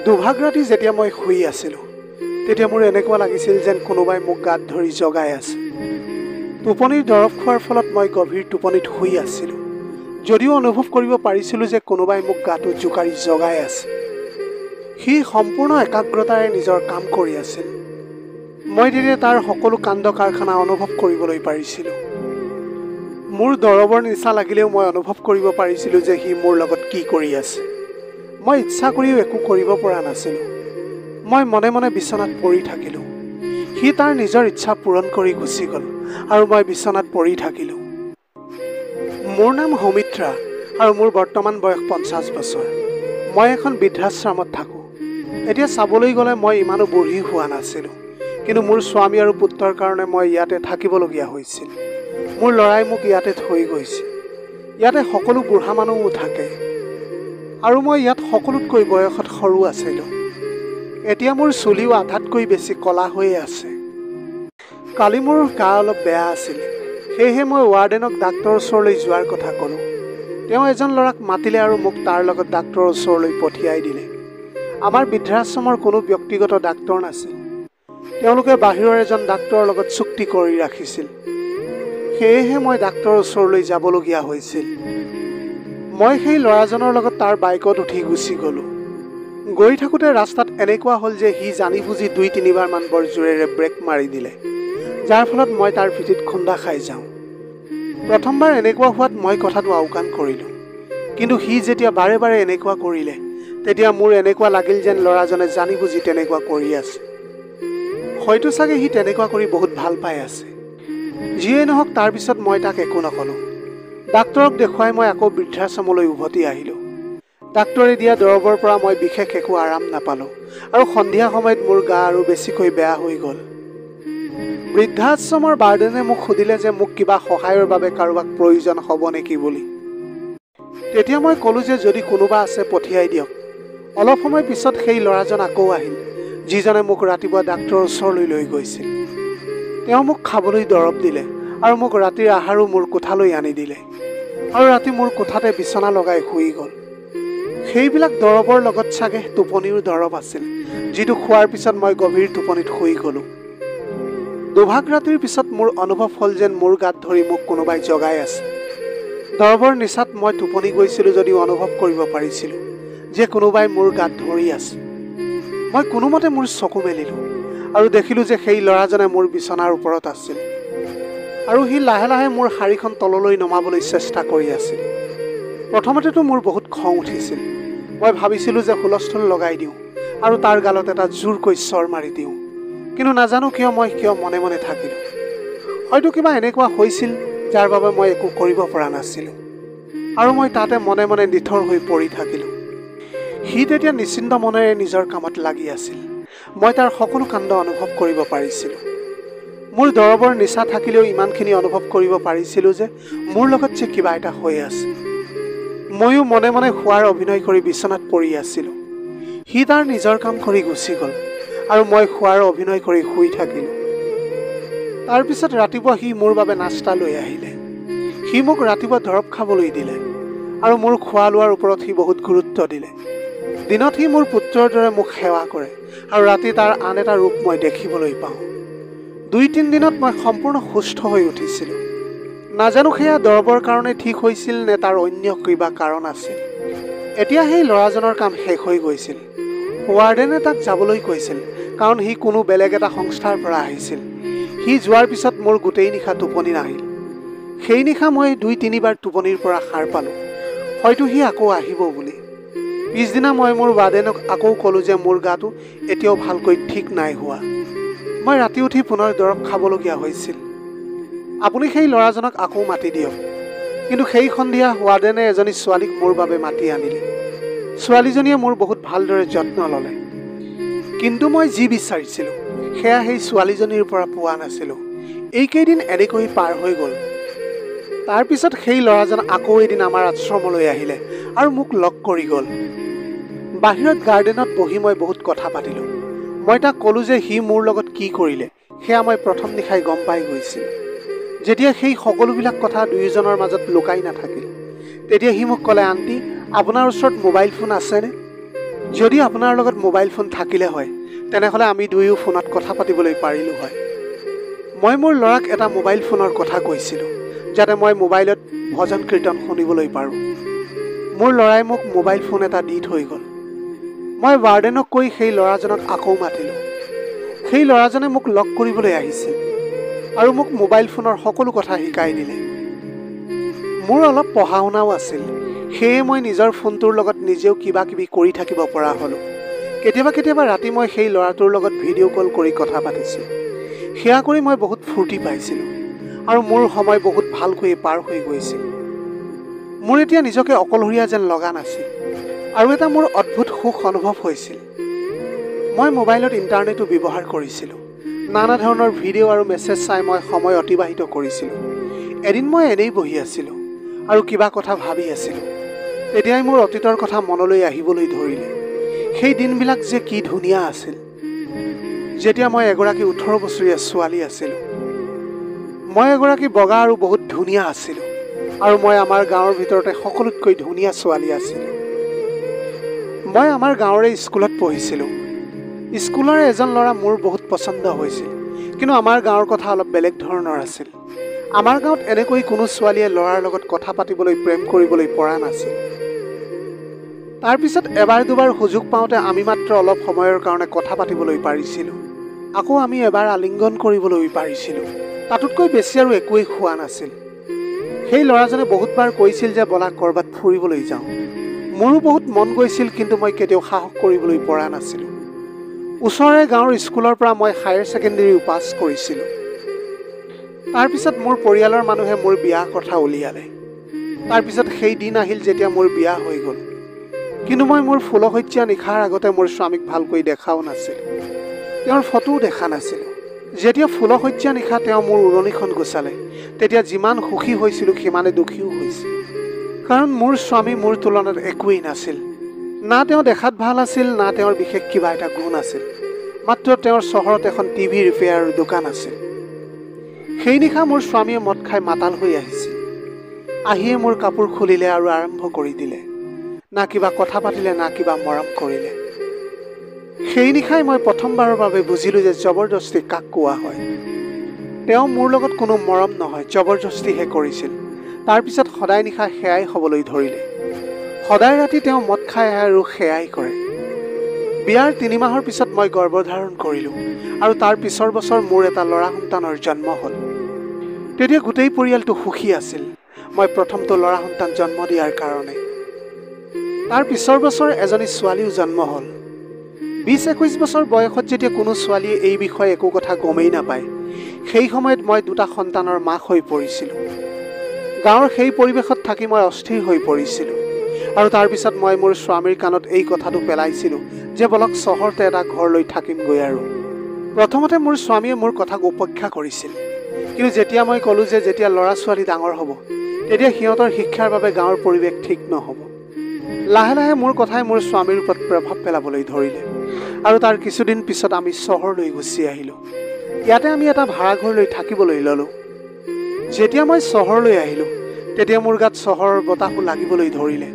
দুভাগ ৰাতি যেতিয়া মই শুই আছিলোঁ তেতিয়া মোৰ এনেকুৱা লাগিছিল যেন কোনোবাই মোক গাত ধৰি জগাই আছে। টোপনিৰ দৰৱ খোৱাৰ ফলত মই গভীৰ টোপনিত শুই আছিলোঁ, যদিও অনুভৱ কৰিব পাৰিছিলোঁ যে কোনোবাই মোক গাটো জোকাৰি জগাই আছে। সি সম্পূৰ্ণ একাগ্ৰতাৰে নিজৰ কাম কৰি আছিল। মই তেতিয়া তাৰ সকলো কাণ্ড কাৰখানা অনুভৱ কৰিবলৈ পাৰিছিলোঁ। মোৰ দৰৱৰ নিচা লাগিলেও মই অনুভৱ কৰিব পাৰিছিলোঁ যে সি মোৰ লগত কি কৰি আছে। মই ইচ্ছা কৰিও একো কৰিব পৰা নাছিলোঁ। মই মনে মনে বিচনাত পৰি থাকিলোঁ। সি তাৰ নিজৰ ইচ্ছা পূৰণ কৰি গুচি গ'ল আৰু মই বিচনাত পৰি থাকিলোঁ। মোৰ নাম সৌমিত্ৰা আৰু মোৰ বৰ্তমান বয়স 50 বছৰ। মই এখন বৃদ্ধাশ্ৰমত থাকোঁ। এতিয়া চাবলৈ গ'লে মই ইমানো বুঢ়ী হোৱা নাছিলোঁ, কিন্তু মোৰ স্বামী আৰু পুত্ৰৰ কাৰণে মই ইয়াতে থাকিবলগীয়া হৈছিল। মোৰ ল'ৰাই মোক ইয়াতে থৈ গৈছে। ইয়াতে সকলো বুঢ়া মানুহো থাকে আৰু মই ইয়াত সকলোতকৈ বয়সত সৰু আছিলোঁ। এতিয়া মোৰ চুলিও আধাতকৈ বেছি ক'লা হৈয়ে আছে। কালি মোৰ গা অলপ বেয়া আছিল, সেয়েহে মই ৱাৰ্ডেনক ডাক্তৰৰ ওচৰলৈ যোৱাৰ কথা ক'লোঁ। তেওঁ এজন ল'ৰাক মাতিলে আৰু মোক তাৰ লগত ডাক্তৰৰ ওচৰলৈ পঠিয়াই দিলে। আমাৰ বৃদ্ধাশ্ৰমৰ কোনো ব্যক্তিগত ডাক্তৰ নাছিল। তেওঁলোকে বাহিৰৰ এজন ডাক্তৰৰ লগত চুক্তি কৰি ৰাখিছিল। সেয়েহে মই ডাক্তৰৰ ওচৰলৈ যাবলগীয়া হৈছিল। মই সেই ল'ৰাজনৰ লগত তাৰ বাইকত উঠি গুচি গ'লোঁ। গৈ থাকোঁতে ৰাস্তাত এনেকুৱা হ'ল যে সি জানি বুজি 2-3 মান বৰ জোৰেৰে ব্ৰেক মাৰি দিলে, যাৰ ফলত মই তাৰ পিঠিত খুন্দা খাই যাওঁ। প্ৰথমবাৰ এনেকুৱা হোৱাত মই কথাটো আওকাণ কৰিলোঁ, কিন্তু সি যেতিয়া বাৰে বাৰে এনেকুৱা কৰিলে তেতিয়া মোৰ এনেকুৱা লাগিল যেন ল'ৰাজনে জানি বুজি তেনেকুৱা কৰি আছে। হয়তো চাগে সি তেনেকুৱা কৰি বহুত ভাল পাই আছে। যিয়েই নহওক, তাৰপিছত মই তাক একো নকলোঁ। ডাক্তৰক দেখুৱাই মই আকৌ বৃদ্ধাশ্ৰমলৈ উভতি আহিলোঁ। ডাক্তৰে দিয়া দৰৱৰ পৰা মই বিশেষ একো আৰাম নাপালোঁ আৰু সন্ধিয়া সময়ত মোৰ গা আৰু বেছিকৈ বেয়া হৈ গ'ল। বৃদ্ধাশ্ৰমৰ ৱাৰ্ডেনে মোক সুধিলে যে মোক কিবা সহায়ৰ বাবে কাৰোবাক প্ৰয়োজন হ'ব নেকি বুলি। তেতিয়া মই ক'লোঁ যে যদি কোনোবা আছে পঠিয়াই দিয়ক। অলপ সময় পিছত সেই ল'ৰাজন আকৌ আহিল, যিজনে মোক ৰাতিপুৱা ডাক্তৰৰ ওচৰলৈ লৈ গৈছিল। তেওঁ মোক খাবলৈ দৰৱ দিলে আৰু মোক ৰাতিৰ আহাৰো মোৰ কোঠালৈ আনি দিলে আৰু ৰাতি মোৰ কোঠাতে বিচনা লগাই শুই গ'ল। সেইবিলাক দৰৱৰ লগত চাগে টোপনিৰ দৰৱ আছিল, যিটো খোৱাৰ পিছত মই গভীৰ টোপনিত শুই গ'লোঁ। দুভাগ ৰাতিৰ পিছত মোৰ অনুভৱ হ'ল যেন মোৰ গাত ধৰি মোক কোনোবাই জগাই আছে। দৰৱৰ নিচাত মই টোপনি গৈছিলোঁ যদিও অনুভৱ কৰিব পাৰিছিলোঁ যে কোনোবাই মোৰ গাত ধৰি আছে। মই কোনোমতে মোৰ চকু মেলিলোঁ আৰু দেখিলোঁ যে সেই ল'ৰাজনে মোৰ বিচনাৰ ওপৰত আছিল আৰু সি লাহে লাহে মোৰ শাৰীখন তললৈ নমাবলৈ চেষ্টা কৰি আছিল। প্ৰথমতেতো মোৰ বহুত খং উঠিছিল। মই ভাবিছিলোঁ যে হুলস্থুল লগাই দিওঁ আৰু তাৰ গালত এটা জোৰকৈ চৰ মাৰি দিওঁ, কিন্তু নাজানো কিয় মই মনে মনে থাকিলোঁ। হয়তো কিবা এনেকুৱা হৈছিল যাৰ বাবে মই একো কৰিব পৰা নাছিলোঁ আৰু মই তাতে মনে মনে নিথৰ হৈ পৰি থাকিলোঁ। সি তেতিয়া নিশ্চিন্ত মনেৰে নিজৰ কামত লাগি আছিল। মই তাৰ সকলো কাণ্ড অনুভৱ কৰিব পাৰিছিলোঁ। মোৰ দৰৱৰ নিচা থাকিলেও ইমানখিনি অনুভৱ কৰিব পাৰিছিলোঁ যে মোৰ লগত যে কিবা এটা হৈ আছে। ময়ো মনে মনে শোৱাৰ অভিনয় কৰি বিচনাত পৰি আছিলোঁ। সি তাৰ নিজৰ কাম কৰি গুচি গ'ল আৰু মই শোৱাৰ অভিনয় কৰি শুই থাকিলোঁ। তাৰপিছত ৰাতিপুৱা সি মোৰ বাবে নাস্তা লৈ আহিলে। সি মোক ৰাতিপুৱা দৰৱ খাবলৈ দিলে আৰু মোৰ খোৱা লোৱাৰ ওপৰত সি বহুত গুৰুত্ব দিলে। দিনত সি মোৰ পুত্ৰৰ দৰে মোক সেৱা কৰে আৰু ৰাতি তাৰ আন এটা ৰূপ মই দেখিবলৈ পাওঁ। 2-3 দিনত মই সম্পূৰ্ণ সুস্থ হৈ উঠিছিলোঁ। নাজানো সেয়া দৰৱৰ কাৰণে ঠিক হৈছিল নে তাৰ অন্য কিবা কাৰণ আছিল। এতিয়া সেই ল'ৰাজনৰ কাম শেষ হৈ গৈছিল। ৱাৰ্ডেনে তাক যাবলৈ কৈছিল, কাৰণ সি কোনো বেলেগ এটা সংস্থাৰ পৰা আহিছিল। সি যোৱাৰ পিছত মোৰ গোটেই নিশা টোপনি নাহিল। সেই নিশা মই 2-3 বাৰ টোপনিৰ পৰা সাৰ পালোঁ, হয়তো সি আকৌ আহিব বুলি। পিছদিনা মই মোৰ ৱাৰ্ডেনক আকৌ ক'লোঁ যে মোৰ গাটো এতিয়াও ভালকৈ ঠিক নাই হোৱা। মই ৰাতি উঠি পুনৰ দৰৱ খাবলগীয়া হৈছিল। আপুনি সেই ল'ৰাজনক আকৌ মাতি দিয়ক। কিন্তু সেই সন্ধিয়া ৱাৰ্ডেনে এজনী ছোৱালীক মোৰ বাবে মাতি আনিলে। ছোৱালীজনীয়ে মোৰ বহুত ভালদৰে যত্ন ল'লে, কিন্তু মই যি বিচাৰিছিলোঁ সেয়া সেই ছোৱালীজনীৰ পৰা পোৱা নাছিলোঁ। এইকেইদিন এনেকৈ পাৰ হৈ গ'ল। তাৰপিছত সেই ল'ৰাজন আকৌ এদিন আমাৰ আশ্ৰমলৈ আহিলে আৰু মোক লগ কৰি গ'ল। বাহিৰত গাৰ্ডেনত বহি মই বহুত কথা পাতিলোঁ। মই তাক ক'লোঁ যে সি মোৰ লগত কি কৰিলে সেয়া মই প্ৰথম নিশাই গম পাই গৈছিলোঁ। যেতিয়া সেই সকলোবিলাক কথা দুয়োজনৰ মাজত লুকাই নাথাকিল, তেতিয়া সি মোক ক'লে, আণ্টি আপোনাৰ ওচৰত মোবাইল ফোন আছেনে? যদি আপোনাৰ লগত মোবাইল ফোন থাকিলে হয় তেনেহ'লে আমি দুয়ো ফোনত কথা পাতিবলৈ পাৰিলোঁ হয়। মই মোৰ ল'ৰাক এটা মোবাইল ফোনৰ কথা কৈছিলোঁ যাতে মই মোবাইলত ভজন কীৰ্তন শুনিবলৈ পাৰোঁ। মোৰ ল'ৰাই মোক মোবাইল ফোন এটা দি থৈ গ'ল। মই ৱাৰ্ডেনক কৈ সেই ল'ৰাজনক আকৌ মাতিলোঁ। সেই ল'ৰাজনে মোক লগ কৰিবলৈ আহিছিল আৰু মোক মোবাইল ফোনৰ সকলো কথা শিকাই দিলে। মোৰ অলপ পঢ়া শুনাও আছিল, সেয়ে মই নিজৰ ফোনটোৰ লগত নিজেও কিবা কিবি কৰি থাকিব পৰা হ'লোঁ। কেতিয়াবা ৰাতি মই সেই ল'ৰাটোৰ লগত ভিডিঅ' কল কৰি কথা পাতিছিলোঁ। সেয়া কৰি মই বহুত ফূৰ্তি পাইছিলোঁ আৰু মোৰ সময় বহুত ভালকৈ পাৰ হৈ গৈছিল। মোৰ এতিয়া নিজকে অকলশৰীয়া যেন লগা নাছিল আৰু এটা মোৰ অদ্ভুত সুখ অনুভৱ হৈছিল। মই মোবাইলত ইণ্টাৰনেটো ব্যৱহাৰ কৰিছিলোঁ। নানা ধৰণৰ ভিডিঅ' আৰু মেছেজ চাই মই সময় অতিবাহিত কৰিছিলোঁ। এদিন মই এনেই বহি আছিলোঁ আৰু কিবা কথা ভাবি আছিলোঁ। তেতিয়াই মোৰ অতীতৰ কথা মনলৈ আহিবলৈ ধৰিলে। সেই দিনবিলাক যে কি ধুনীয়া আছিল, যেতিয়া মই এগৰাকী 18 বছৰীয়া ছোৱালী আছিলোঁ। মই এগৰাকী বগা আৰু বহুত ধুনীয়া আছিলোঁ আৰু মই আমাৰ গাঁৱৰ ভিতৰতে সকলোতকৈ ধুনীয়া ছোৱালী আছিলোঁ। মই আমাৰ গাঁৱৰে স্কুলত পঢ়িছিলোঁ। স্কুলৰ এজন ল'ৰা মোৰ বহুত পচন্দ হৈছিল, কিন্তু আমাৰ গাঁৱৰ কথা অলপ বেলেগ ধৰণৰ আছিল। আমাৰ গাঁৱত এনেকৈ কোনো ছোৱালীয়ে ল'ৰাৰ লগত কথা পাতিবলৈ প্ৰেম কৰিবলৈ পৰা নাছিল। তাৰপিছত এবাৰ দুবাৰ সুযোগ পাওঁতে আমি মাত্ৰ অলপ সময়ৰ কাৰণে কথা পাতিবলৈ পাৰিছিলোঁ। আকৌ আমি এবাৰ আলিংগন কৰিবলৈ পাৰিছিলোঁ। তাতোতকৈ বেছি আৰু একোৱেই হোৱা নাছিল। সেই ল'ৰাজনে বহুতবাৰ কৈছিল যে ব'লা ক'ৰবাত ফুৰিবলৈ যাওঁ। মোৰো বহুত মন গৈছিল, কিন্তু মই কেতিয়াও সাহস কৰিবলৈ পৰা নাছিলোঁ। ওচৰৰে গাঁৱৰ স্কুলৰ পৰা মই হায়াৰ ছেকেণ্ডেৰীও পাছ কৰিছিলোঁ। তাৰপিছত মোৰ পৰিয়ালৰ মানুহে মোৰ বিয়াৰ কথা উলিয়ালে। তাৰপিছত সেই দিন আহিল যেতিয়া মোৰ বিয়া হৈ গ'ল। কিন্তু মই মোৰ ফুলশয্যা নিশাৰ আগতে মোৰ স্বামীক ভালকৈ দেখাও নাছিলোঁ। তেওঁৰ ফটোও দেখা নাছিলোঁ। যেতিয়া ফুলশয্যা নিশা তেওঁ মোৰ উৰণিখন গুচালে, তেতিয়া যিমান সুখী হৈছিলোঁ সিমানে দুখীও হৈছিলোঁ। কাৰণ মোৰ স্বামী মোৰ তুলনাত একোৱেই নাছিল। না তেওঁ দেখাত ভাল আছিল, না তেওঁৰ বিশেষ কিবা এটা গুণ আছিল। মাত্ৰ তেওঁৰ চহৰত এখন টিভি ৰিপেয়াৰৰ দোকান আছিল। সেই নিশা মোৰ স্বামীয়ে মদ খাই মাতাল হৈ আহিছিল। আহিয়ে মোৰ কাপোৰ খুলিলে আৰু আৰম্ভ কৰি দিলে। না কিবা কথা পাতিলে, না কিবা মৰম কৰিলে। সেই নিশাই মই প্ৰথমবাৰৰ বাবে বুজিলোঁ যে জবৰদস্তি কাক কোৱা হয়। তেওঁ মোৰ লগত কোনো মৰম নহয়, জবৰদস্তিহে কৰিছিল। তাৰপিছত সদায় নিশা সেয়াই হ'বলৈ ধৰিলে। সদায় ৰাতি তেওঁ মদ খাই আহে আৰু সেয়াই কৰে। বিয়াৰ 3 মাহৰ পিছত মই গৰ্ভধাৰণ কৰিলোঁ আৰু তাৰ পিছৰ বছৰ মোৰ এটা ল'ৰা সন্তানৰ জন্ম হ'ল। তেতিয়া গোটেই পৰিয়ালটো সুখী আছিল মই প্ৰথমটো ল'ৰা সন্তান জন্ম দিয়াৰ কাৰণে। তাৰ পিছৰ বছৰ এজনী ছোৱালীও জন্ম হ'ল। 20-21 বছৰ বয়সত যেতিয়া কোনো ছোৱালীয়ে এই বিষয়ে একো কথা গমেই নাপায়, সেই সময়ত মই 2টা সন্তানৰ মাক হৈ পৰিছিলোঁ। গাঁৱৰ সেই পৰিৱেশত থাকি মই অস্থিৰ হৈ পৰিছিলোঁ আৰু তাৰপিছত মই মোৰ স্বামীৰ কাণত এই কথাটো পেলাইছিলোঁ যে বলক চহৰতে এটা ঘৰ লৈ থাকিমগৈ। আৰু প্ৰথমতে মোৰ স্বামীয়ে মোৰ কথাক উপেক্ষা কৰিছিল, কিন্তু যেতিয়া মই ক'লোঁ যে যেতিয়া ল'ৰা ছোৱালী ডাঙৰ হ'ব তেতিয়া সিহঁতৰ শিক্ষাৰ বাবে গাঁৱৰ পৰিৱেশ ঠিক নহ'ব, লাহে লাহে মোৰ কথাই মোৰ স্বামীৰ ওপৰত প্ৰভাৱ পেলাবলৈ ধৰিলে আৰু তাৰ কিছুদিন পিছত আমি চহৰলৈ গুচি আহিলোঁ। ইয়াতে আমি এটা ভাড়াঘৰ লৈ থাকিবলৈ ল'লোঁ। যেতিয়া মই চহৰলৈ আহিলোঁ তেতিয়া মোৰ গাত চহৰৰ বতাহো লাগিবলৈ ধৰিলে।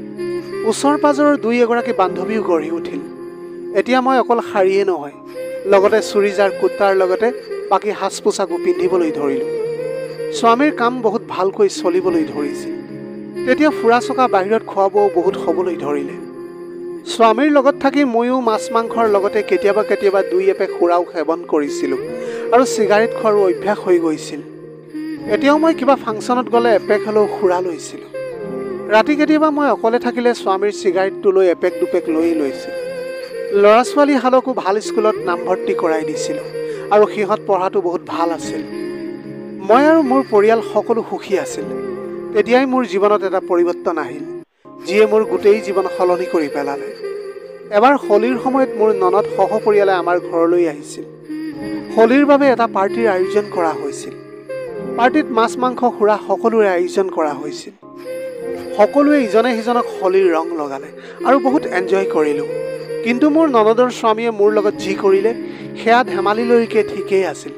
ওচৰ পাজৰৰ 2-এগৰাকী বান্ধৱীও গঢ়ি উঠিল। এতিয়া মই অকল শাৰীয়ে নহয়, লগতে চুৰিজাৰ কুৰ্তাৰ লগতে বাকী সাজ পোছাকো পিন্ধিবলৈ ধৰিলোঁ। স্বামীৰ কাম বহুত ভালকৈ চলিবলৈ ধৰিছিল। তেতিয়া ফুৰা চকা বাহিৰত খোৱা বোৱাও বহুত হ'বলৈ ধৰিলে। স্বামীৰ লগত থাকি ময়ো মাছ মাংসৰ লগতে কেতিয়াবা 2 এপেক সুৰাও সেৱন কৰিছিলোঁ আৰু চিগাৰেট খোৱাৰো অভ্যাস হৈ গৈছিল। এতিয়াও মই কিবা ফাংচনত গ'লে এপেক হ'লেও সুৰা লৈছিলোঁ। ৰাতি কেতিয়াবা মই অকলে থাকিলে স্বামীৰ চিগাৰেটটো লৈ এপেক 2 পেক লৈয়ে লৈছিল। ল'ৰা ছোৱালীহালকো ভাল স্কুলত নামভৰ্তি কৰাই দিছিলোঁ আৰু সিহঁত পঢ়াটো বহুত ভাল আছিল। মই আৰু মোৰ পৰিয়াল সকলো সুখী আছিল। তেতিয়াই মোৰ জীৱনত এটা পৰিৱৰ্তন আহিল, যিয়ে মোৰ গোটেই জীৱন সলনি কৰি পেলালে। এবাৰ হোলীৰ সময়ত মোৰ ননদ সহপৰিয়ালে আমাৰ ঘৰলৈ আহিছিল। হোলীৰ বাবে এটা পাৰ্টিৰ আয়োজন কৰা হৈছিল। পাৰ্টিত মাছ মাংস সুৰা সকলোৰে আয়োজন কৰা হৈছিল। সকলোৱে ইজনে সিজনক হোলীৰ ৰং লগালে আৰু বহুত এনজয় কৰিলোঁ। কিন্তু মোৰ ননদৰ স্বামীয়ে মোৰ লগত যি কৰিলে সেয়া ধেমালিলৈকে ঠিকেই আছিল।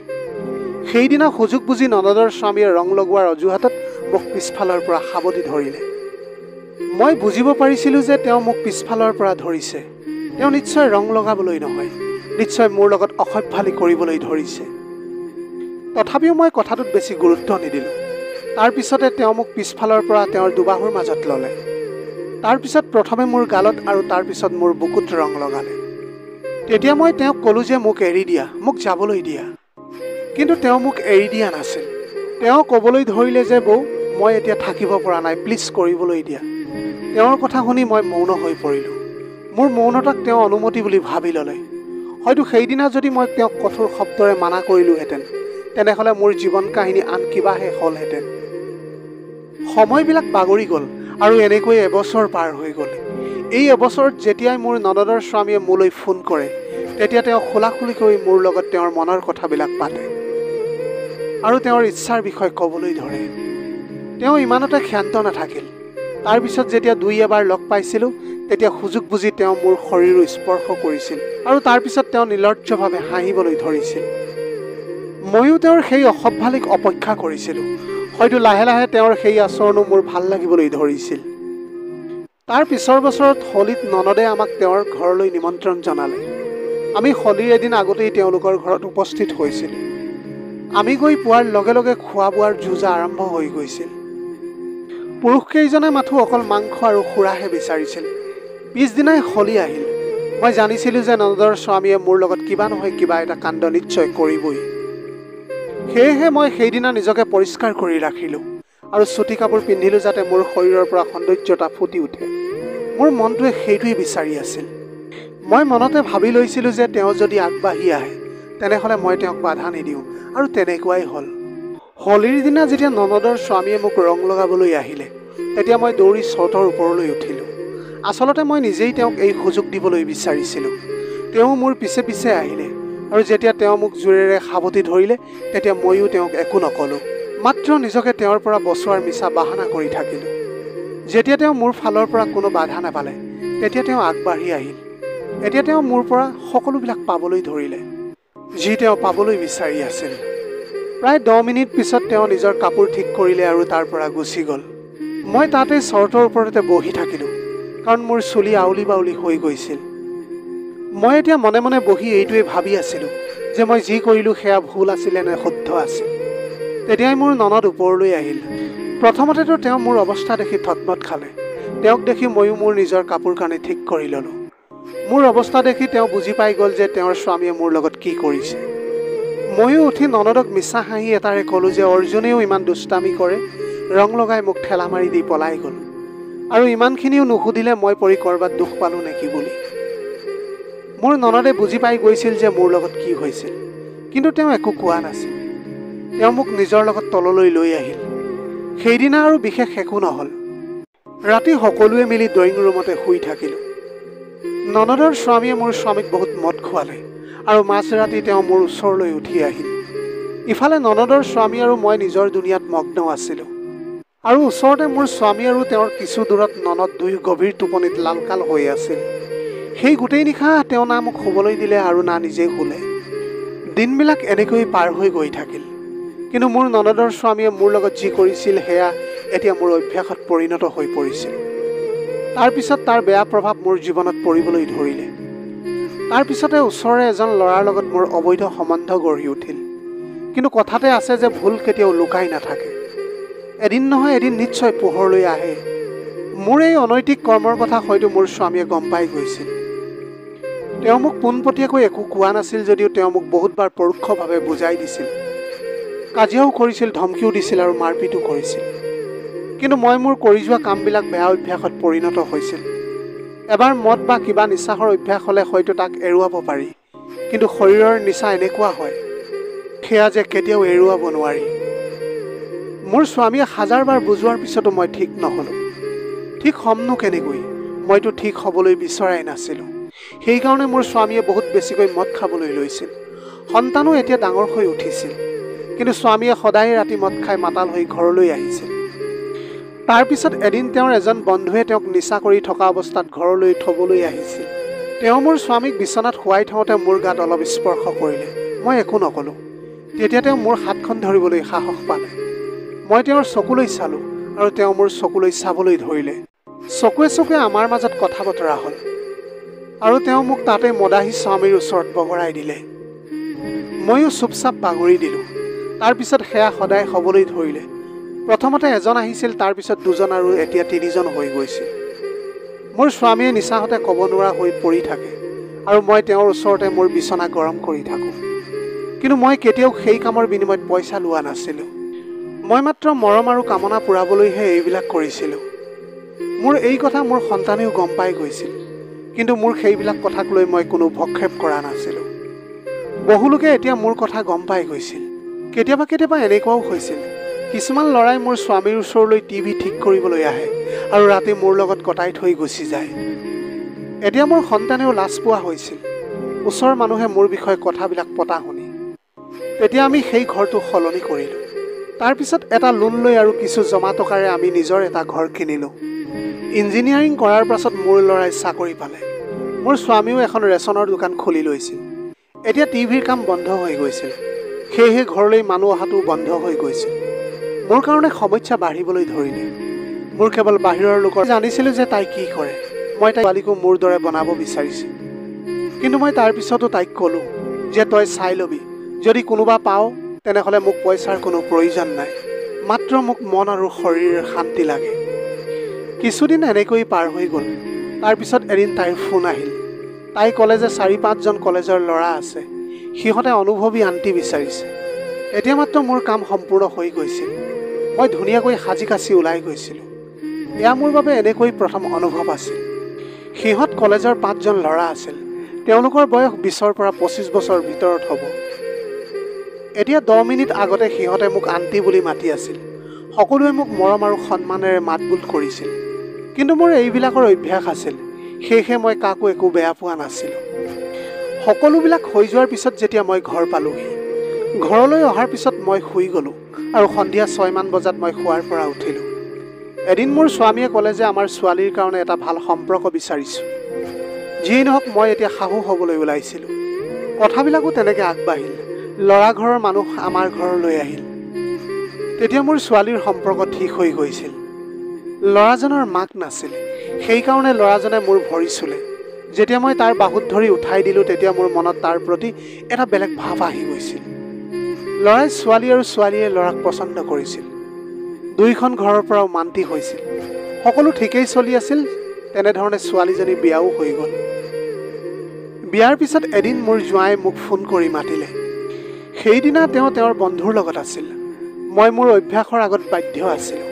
সেইদিনা সুযোগ বুজি ননদৰ স্বামীয়ে ৰং লগোৱাৰ অজুহাতত মোক পিছফালৰ পৰা সাবটি ধৰিলে। মই বুজিব পাৰিছিলোঁ যে তেওঁ মোক পিছফালৰ পৰা ধৰিছে, তেওঁ নিশ্চয় ৰং লগাবলৈ নহয়, নিশ্চয় মোৰ লগত অসভ্যালি কৰিবলৈ ধৰিছে। তথাপিও মই কথাটোত বেছি গুৰুত্ব নিদিলোঁ। তাৰ পিছতে তেওঁ মোক পিছফালৰ পৰা তেওঁৰ দুবাহুৰ মাজত ল'লে। তাৰ পিছত প্ৰথমে মোৰ গালত আৰু তাৰ পিছত মোৰ বুকুত ৰং লগালে। তেতিয়া মই তেওঁক ক'লোঁ যে মোক এৰি দিয়া, মোক যাবলৈ দিয়া। কিন্তু তেওঁ মোক এৰি দিয়া নাছিল। তেওঁ ক'বলৈ ধৰিলে যে বৌ, মই এতিয়া থাকিব পৰা নাই, প্লিজ কৰিবলৈ দিয়া। তেওঁৰ কথা শুনি মই মৌন হৈ পৰিলোঁ। মোৰ মৌনতাক তেওঁ অনুমতি বুলি ভাবি ল'লে। হয়তো সেইদিনা যদি মই তেওঁক কঠোৰ শব্দৰে মানা কৰিলোহেঁতেন, তেনেহ'লে মোৰ জীৱন কাহিনী আন কিবাহে হ'লহেঁতেন। সময়বিলাক বাগৰি গ'ল আৰু এনেকৈ এবছৰ পাৰ হৈ গ'ল। এই এবছৰত যেতিয়াই মোৰ ননদৰ স্বামীয়ে মোলৈ ফোন কৰে, তেতিয়া তেওঁ খোলাখুলিকৈ মোৰ লগত তেওঁৰ মনৰ কথাবিলাক পাতে আৰু তেওঁৰ ইচ্ছাৰ বিষয়ে ক'বলৈ ধৰে। তেওঁ ইমানতে ক্ষান্ত নাথাকিল। তাৰপিছত যেতিয়া দুই এবাৰ লগ পাইছিলোঁ, তেতিয়া সুযোগ বুজি তেওঁ মোৰ শৰীৰো স্পৰ্শ কৰিছিল আৰু তাৰপিছত তেওঁ নিৰ্লজ্জভাৱে হাঁহিবলৈ ধৰিছিল। ময়ো তেওঁৰ সেই অসভ্যালিক অপেক্ষা কৰিছিলোঁ। হয়তো লাহে লাহে তেওঁৰ সেই আচৰণো মোৰ ভাল লাগিবলৈ ধৰিছিল। তাৰ পিছৰ বছৰত হোলীত ননদে আমাক তেওঁৰ ঘৰলৈ নিমন্ত্ৰণ জনালে। আমি হোলীৰ এদিন আগতেই তেওঁলোকৰ ঘৰত উপস্থিত হৈছিলোঁ। আমি গৈ পোৱাৰ লগে লগে খোৱা বোৱাৰ যুঁজা আৰম্ভ হৈ গৈছিল। পুৰুষকেইজনে মাথো অকল মাংস আৰু সুৰাহে বিচাৰিছিল। পিছদিনাই হোলী আহিল। মই জানিছিলোঁ যে ননদৰ স্বামীয়ে মোৰ লগত কিবা নহয় কিবা এটা কাণ্ড নিশ্চয় কৰিবই। সেয়েহে মই সেইদিনা নিজকে পৰিষ্কাৰ কৰি ৰাখিলোঁ আৰু চুটি কাপোৰ পিন্ধিলোঁ যাতে মোৰ শৰীৰৰ পৰা সৌন্দৰ্যতা ফুটি উঠে। মোৰ মনটোৱে সেইটোৱেই বিচাৰি আছিল। মই মনতে ভাবি লৈছিলোঁ যে তেওঁ যদি আগবাঢ়ি আহে, তেনেহ'লে মই তেওঁক বাধা নিদিওঁ, আৰু তেনেকুৱাই হ'ল। হোলীৰ দিনা যেতিয়া ননদৰ স্বামীয়ে মোক ৰং লগাবলৈ আহিলে, তেতিয়া মই দৌৰি চৰ্তৰ ওপৰলৈ উঠিলোঁ। আচলতে মই নিজেই তেওঁক এই সুযোগ দিবলৈ বিচাৰিছিলোঁ। তেওঁ মোৰ পিছে পিছে আহিলে আৰু যেতিয়া তেওঁ মোক জোৰেৰে সাৱটি ধৰিলে, তেতিয়া ময়ো তেওঁক একো নক'লোঁ। মাত্ৰ নিজকে তেওঁৰ পৰা বচোৱাৰ মিছা বাহানা কৰি থাকিলোঁ। যেতিয়া তেওঁ মোৰ ফালৰ পৰা কোনো বাধা নাপালে, তেতিয়া তেওঁ আগবাঢ়ি আহিল। এতিয়া তেওঁ মোৰ পৰা সকলোবিলাক পাবলৈ ধৰিলে, যি তেওঁ পাবলৈ বিচাৰি আছিল। প্ৰায় 10 মিনিট পিছত তেওঁ নিজৰ কাপোৰ ঠিক কৰিলে আৰু তাৰ পৰা গুচি গ'ল। মই তাতে চৰ্তৰ ওপৰতে বহি থাকিলোঁ, কাৰণ মোৰ চুলি আউলি বাউলি হৈ গৈছিল। মই এতিয়া মনে মনে বহি এইটোৱে ভাবি আছিলোঁ যে মই যি কৰিলোঁ সেয়া ভুল আছিলে নে শুদ্ধ আছিল। তেতিয়াই মোৰ ননদ ওপৰলৈ আহিল। প্ৰথমতেতো তেওঁ মোৰ অৱস্থা দেখি থতমত খালে। তেওঁক দেখি ময়ো মোৰ নিজৰ কাপোৰ কানি ঠিক কৰি ল'লোঁ। মোৰ অৱস্থা দেখি তেওঁ বুজি পাই গ'ল যে তেওঁৰ স্বামীয়ে মোৰ লগত কি কৰিছে। ময়ো উঠি ননদক মিছা হাঁহি এটাৰে ক'লোঁ যে অৰ্জুনেও ইমান দুষ্টামি কৰে, ৰং লগাই মোক ঠেলা মাৰি দি পলাই গ'ল, আৰু ইমানখিনিও নুসুধিলে মই পৰি ক'ৰবাত দুখ পালোঁ নেকি বুলি। মোৰ ননদে বুজি পাই গৈছিল যে মোৰ লগত কি হৈছিল, কিন্তু তেওঁ একো কোৱা নাছিল। তেওঁ মোক নিজৰ লগত তললৈ লৈ আহিল। সেইদিনা আৰু বিশেষ একো নহ'ল। ৰাতি সকলোৱে মিলি ড্ৰয়িং ৰুমতে শুই থাকিলোঁ। ননদৰ স্বামীয়ে মোৰ স্বামীক বহুত মদ খোৱালে আৰু মাজৰাতি তেওঁ মোৰ ওচৰলৈ উঠি আহিল। ইফালে ননদৰ স্বামী আৰু মই নিজৰ দুনিয়াত মগ্ন আছিলোঁ, আৰু ওচৰতে মোৰ স্বামী আৰু তেওঁৰ কিছু দূৰত ননদ দুয়ো গভীৰ টোপনিত লালকাল হৈ আছিল। সেই গোটেই নিশা তেওঁ না মোক শুবলৈ দিলে আৰু না নিজে শুলে। দিনবিলাক এনেকৈ পাৰ হৈ গৈ থাকিল। কিন্তু মোৰ ননদৰ স্বামীয়ে মোৰ লগত যি কৰিছিল সেয়া এতিয়া মোৰ অভ্যাসত পৰিণত হৈ পৰিছিল। তাৰপিছত তাৰ বেয়া প্ৰভাৱ মোৰ জীৱনত পৰিবলৈ ধৰিলে। তাৰপিছতে ওচৰৰে এজন ল'ৰাৰ লগত মোৰ অবৈধ সম্বন্ধ গঢ়ি উঠিল। কিন্তু কথাতে আছে যে ভুল কেতিয়াও লুকাই নাথাকে। এদিন নহয় এদিন নিশ্চয় পোহৰলৈ আহে। মোৰ এই অনৈতিক কৰ্মৰ কথা হয়তো মোৰ স্বামীয়ে গম পাই গৈছিল। তেওঁ মোক পোনপটীয়াকৈ একো কোৱা নাছিল যদিও তেওঁ মোক বহুতবাৰ পৰোক্ষভাৱে বুজাই দিছিল। কাজিয়াও কৰিছিল, ধমকিও দিছিল আৰু মাৰপিটো কৰিছিল। কিন্তু মই মোৰ কৰি যোৱা কামবিলাক বেয়া অভ্যাসত পৰিণত হৈছিল। এবাৰ মদ বা কিবা নিচাহৰ অভ্যাস হ'লে হয়তো তাক এৰুৱাব পাৰি, কিন্তু শৰীৰৰ নিচা এনেকুৱা হয়, সেয়া যে কেতিয়াও এৰুৱাব নোৱাৰি। মোৰ স্বামীয়ে হাজাৰবাৰ বুজোৱাৰ পিছতো মই ঠিক নহ'লোঁ। ঠিক হ'মনো কেনেকৈ? মইতো ঠিক হ'বলৈ বিচৰাই নাছিলোঁ। সেইকাৰণে মোৰ স্বামীয়ে বহুত বেছিকৈ মদ খাবলৈ লৈছিল। সন্তানো এতিয়া ডাঙৰ হৈ উঠিছিল, কিন্তু স্বামীয়ে সদায় ৰাতি মদ খাই মাতাল হৈ ঘৰলৈ আহিছিল। তাৰপিছত এদিন তেওঁৰ এজন বন্ধুৱে তেওঁক নিচা কৰি থকা অৱস্থাত ঘৰলৈ থ'বলৈ আহিছিল। তেওঁ মোৰ স্বামীক বিচনাত শুৱাই থওঁতে মোৰ গাত অলপ স্পৰ্শ কৰিলে। মই একো নক'লোঁ। তেতিয়া তেওঁ মোৰ হাতখন ধৰিবলৈ সাহস পালে। মই তেওঁৰ চকুলৈ চালোঁ আৰু তেওঁ মোৰ চকুলৈ চাবলৈ ধৰিলে। চকুৱে চকুৱে আমাৰ মাজত কথা বতৰা হ'ল। আৰু তেওঁ মোক তাতে মদাহী স্বামীৰ ওচৰত বগৰাই দিলে। ময়ো চুপচাপ বাগৰি দিলোঁ। তাৰপিছত সেয়া সদায় হ'বলৈ ধৰিলে। প্ৰথমতে এজন আহিছিল, তাৰপিছত দুজন আৰু এতিয়া তিনিজন হৈ গৈছিল। মোৰ স্বামীয়ে নিচাহতে ক'ব নোৱাৰা হৈ পৰি থাকে আৰু মই তেওঁৰ ওচৰতে মোৰ বিচনা গৰম কৰি থাকোঁ। কিন্তু মই কেতিয়াও সেই কামৰ বিনিময়ত পইচা লোৱা নাছিলোঁ। মই মাত্ৰ মৰম আৰু কামনা পূৰাবলৈহে এইবিলাক কৰিছিলোঁ। মোৰ এই কথা মোৰ সন্তানেও গম পাই গৈছিল, কিন্তু মোৰ সেইবিলাক কথাক লৈ মই কোনো ভক্ষেপ কৰা নাছিলোঁ। বহুলোকে এতিয়া মোৰ কথা গম পাই গৈছিল। কেতিয়াবা কেতিয়াবা এনেকুৱাও হৈছিল, কিছুমান ল'ৰাই মোৰ স্বামীৰ ওচৰলৈ টিভি ঠিক কৰিবলৈ আহে আৰু ৰাতি মোৰ লগত কটাই থৈ গুচি যায়। এতিয়া মোৰ সন্তানেও লাজ পোৱা হৈছিল ওচৰৰ মানুহে মোৰ বিষয়ে কথাবিলাক পতা শুনি। তেতিয়া আমি সেই ঘৰটো সলনি কৰিলোঁ। তাৰপিছত এটা লোন লৈ আৰু কিছু জমা টকাৰে আমি নিজৰ এটা ঘৰ কিনিলোঁ। ইঞ্জিনিয়াৰিং কৰাৰ পাছত মোৰ ল'ৰাই চাকৰি পালে। মোৰ স্বামীও এখন ৰেচনৰ দোকান খুলি লৈছিল। এতিয়া টিভিৰ কাম বন্ধ হৈ গৈছিল, সেয়েহে ঘৰলৈ মানুহ অহাটোও বন্ধ হৈ গৈছিল। মোৰ কাৰণে সমস্যা বাঢ়িবলৈ ধৰিলে। মোৰ কেৱল বাহিৰৰ লোকৰ জানিছিলোঁ যে তাই কি কৰে। মই তাইক ছোৱালীকো মোৰ দৰে বনাব বিচাৰিছোঁ। কিন্তু মই তাৰপিছতো তাইক ক'লোঁ যে তই চাই ল'বি, যদি কোনোবা পাওঁ তেনেহ'লে মোক পইচাৰ কোনো প্ৰয়োজন নাই, মাত্ৰ মোক মন আৰু শৰীৰৰ শান্তি লাগে। কিছুদিন এনেকৈ পাৰ হৈ গ'ল। তাৰপিছত এদিন তাইৰ ফোন আহিল। তাই ক'লে যে 4-5জন কলেজৰ ল'ৰা আছে, সিহঁতে অনুভৱী আন্টি বিচাৰিছে। এতিয়া মাত্ৰ মোৰ কাম সম্পূৰ্ণ হৈ গৈছিল। মই ধুনীয়াকৈ সাজি কাচি ওলাই গৈছিলোঁ। এয়া মোৰ বাবে এনেকৈ প্ৰথম অনুভৱ আছিল। সিহঁত কলেজৰ 5জন ল'ৰা আছিল। তেওঁলোকৰ বয়স 20ৰ পৰা 25 বছৰ ভিতৰত হ'ব। এতিয়া 10 মিনিট আগতে সিহঁতে মোক আন্টি বুলি মাতি আছিল। সকলোৱে মোক মৰম আৰু সন্মানেৰে মাতবোল কৰিছিল। কিন্তু মোৰ এইবিলাকৰ অভ্যাস আছিল, সেয়েহে মই কাকো একো বেয়া পোৱা নাছিলোঁ। সকলোবিলাক হৈ যোৱাৰ পিছত যেতিয়া মই ঘৰ পালোহি, ঘৰলৈ অহাৰ পিছত মই শুই গ'লোঁ আৰু সন্ধিয়া 6মান বজাত মই শোৱাৰ পৰা উঠিলোঁ। এদিন মোৰ স্বামীয়ে ক'লে যে আমাৰ ছোৱালীৰ কাৰণে এটা ভাল সম্পৰ্ক বিচাৰিছোঁ। যিয়েই নহওক মই এতিয়া শাহু হ'বলৈ ওলাইছিলোঁ। কথাবিলাকো তেনেকৈ আগবাঢ়িল। ল'ৰা ঘৰৰ মানুহ আমাৰ ঘৰলৈ আহিল। তেতিয়া মোৰ ছোৱালীৰ সম্পৰ্ক ঠিক হৈ গৈছিল। ল'ৰাজনৰ মাক নাছিল, সেইকাৰণে ল'ৰাজনে মোৰ ভৰি চুলে। যেতিয়া মই তাৰ বাহুত ধৰি উঠাই দিলোঁ, তেতিয়া মোৰ মনত তাৰ প্ৰতি এটা বেলেগ ভাৱ আহি গৈছিল। ল'ৰাই ছোৱালী আৰু ছোৱালীয়ে ল'ৰাক পচন্দ কৰিছিল। দুয়োখন ঘৰৰ পৰাও মান্তি হৈছিল। সকলো ঠিকেই চলি আছিল। তেনেধৰণে ছোৱালীজনী বিয়াও হৈ গ'ল। বিয়াৰ পিছত এদিন মোৰ জোঁৱায়ে মোক ফোন কৰি মাতিলে। সেইদিনা তেওঁ তেওঁৰ বন্ধুৰ লগত আছিল। মই মোৰ অভ্যাসৰ আগত বাধ্য আছিলোঁ।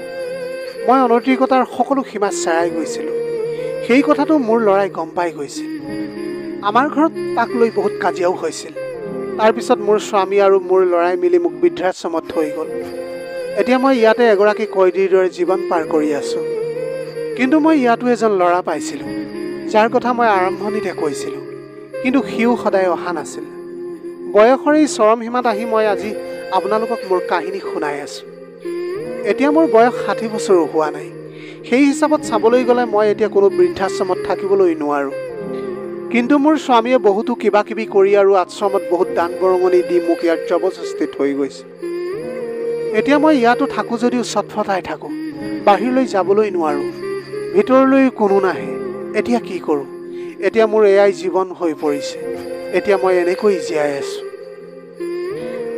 মই অনৈতিকতাৰ সকলো সীমা চেৰাই গৈছিলোঁ। সেই কথাটো মোৰ ল'ৰাই গম পাই গৈছিল। আমাৰ ঘৰত তাক লৈ বহুত কাজিয়াও হৈছিল। তাৰপিছত মোৰ স্বামী আৰু মোৰ ল'ৰাই মিলি মোক বৃদ্ধাশ্ৰমত থৈ গ'ল। এতিয়া মই ইয়াতে এগৰাকী কয়দীৰ দৰে জীৱন পাৰ কৰি আছোঁ। কিন্তু মই ইয়াতো এজন ল'ৰা পাইছিলোঁ, যাৰ কথা মই আৰম্ভণিতে কৈছিলোঁ, কিন্তু সিও সদায় অহা নাছিল। বয়সৰ এই চৰম সীমাত আহি মই আজি আপোনালোকক মোৰ কাহিনী শুনাই আছোঁ। এতিয়া মোৰ বয়স 60 বছৰো হোৱা নাই। সেই হিচাপত চাবলৈ গ'লে মই এতিয়া কোনো বৃদ্ধাশ্ৰমত থাকিবলৈ নোৱাৰোঁ। কিন্তু মোৰ স্বামীয়ে বহুতো কিবা কিবি কৰি আৰু আশ্ৰমত বহুত দান বৰঙণি দি মোক ইয়াত জবৰদস্তিত থৈ গৈছে। এতিয়া মই ইয়াতো থাকোঁ যদিও চটফটাই থাকোঁ, বাহিৰলৈ যাবলৈ নোৱাৰোঁ। ভিতৰলৈ কোনো নাহে। এতিয়া কি কৰোঁ? এতিয়া মোৰ এয়াই জীৱন হৈ পৰিছে। এতিয়া মই এনেকৈ জীয়াই আছোঁ।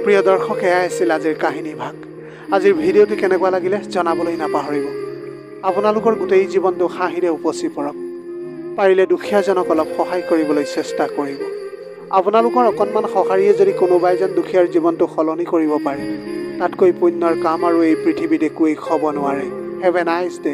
প্ৰিয় দৰ্শক, এয়াই আছিল আজিৰ কাহিনী ভাগ। আজিৰ ভিডিঅ'টো কেনেকুৱা লাগিলে জনাবলৈ নাপাহৰিব। আপোনালোকৰ গোটেই জীৱনটো হাঁহিৰে উপচি পৰক। পাৰিলে দুখীয়াজনক অলপ সহায় কৰিবলৈ চেষ্টা কৰিব। আপোনালোকৰ অকণমান সঁহাৰিয়ে যদি কোনোবা এজন দুখীয়াৰ জীৱনটো সলনি কৰিব পাৰে, তাতকৈ পুণ্যৰ কাম আৰু এই পৃথিৱীত একোৱেই হ'ব নোৱাৰে। Have a nice day.